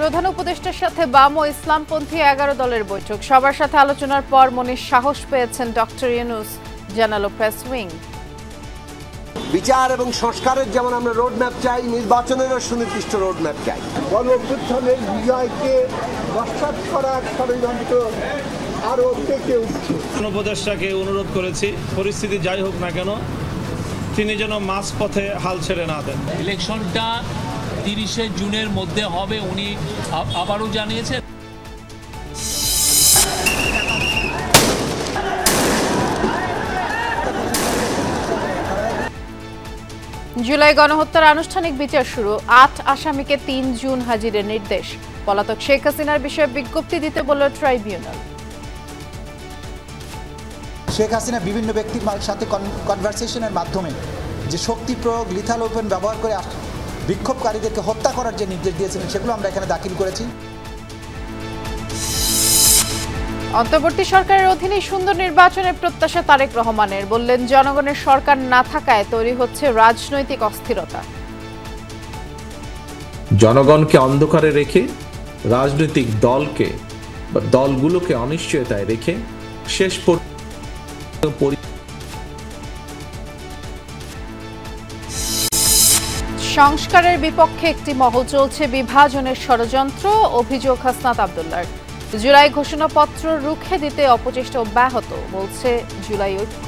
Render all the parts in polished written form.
প্রধান উপদেষ্টার সাথে বাম ও ইসলামপন্থী 11 দলের বৈঠক। সবার সাথে আলোচনার পর মনির সাহস পেয়েছেন ডক্টর ইউনূস, জানালো প্রেস উইং। বিচার এবং সংস্কারের যেমন আমরা রোড ম্যাপ চাই, নির্বাচনেরও সুনির্দিষ্ট রোড ম্যাপ চাই। গণঅভ্যুত্থানের বিজয়কে নস্যাৎ করার ষড়যন্ত্র আরও পেকে উঠছে। উপদেষ্টাকে অনুরোধ করেছি, পরিস্থিতি যাই হোক না কেন তিনি যেন মাঝপথে হাল ছেড়ে না দেন। ইলেকশনটা 30শে জুনের মধ্যে হবে, উনি আবারও জানিয়েছেন। জুলাই গণহত্যার আনুষ্ঠানিক বিচার শুরু। 8 আসামিকে 3 জুন হাজিরের নির্দেশ। পলাতক শেখ হাসিনার বিষয়ে বিজ্ঞপ্তি দিতে বলল ট্রাইব্যুনাল। শেখ হাসিনা বিভিন্ন ব্যক্তির সাথে কনভারসেশনের মাধ্যমে যে শক্তি প্রয়োগ, লিথাল ওয়েপন ব্যবহার করে বিক্ষোভকারীদেরকে হত্যা করার যে নির্দেশ দিয়েছিলেন, সেগুলো আমরা এখানে দাখিল করেছি। অন্তর্বর্তী সরকারের অধীনে সুন্দর নির্বাচনের প্রত্যাশা তারেক রহমানের। বললেন, জনগণের সরকার না থাকায় তৈরি হচ্ছে রাজনৈতিক অস্থিরতা। জনগণকে অন্ধকারে রেখে, রাজনৈতিক দলগুলোকে অনিশ্চয়তায় রেখে শেষ সংস্কারের বিপক্ষে একটি মহল চলছে বিভাজনের ষড়যন্ত্র, অভিযোগ হাসনাত আব্দুল্লাহর। জুলাই ঘোষণাপত্র রুখে দিতে অপচেষ্টা অব্যাহত, বলছে জুলাই ঐক্য।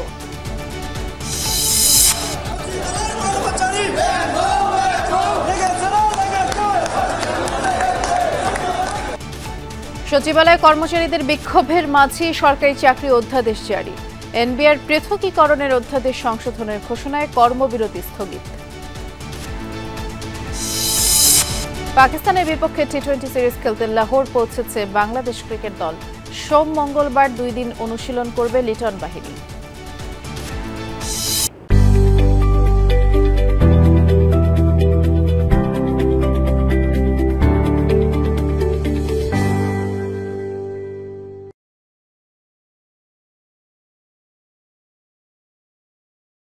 সচিবালয়ে কর্মচারীদের বিক্ষোভের মাঝে সরকারি চাকরি অধ্যাদেশ জারি। এনবিআর পৃথকীকরণের অধ্যাদেশ সংশোধনের ঘোষণায় কর্মবিরতি স্থগিত। পাকিস্তানের বিপক্ষে টি-20 সিরিজ খেলতে লাহোর পৌঁছেছে বাংলাদেশ ক্রিকেট দল। সোম মঙ্গলবার 2 দিন অনুশীলন করবে লিটন বাহিনী।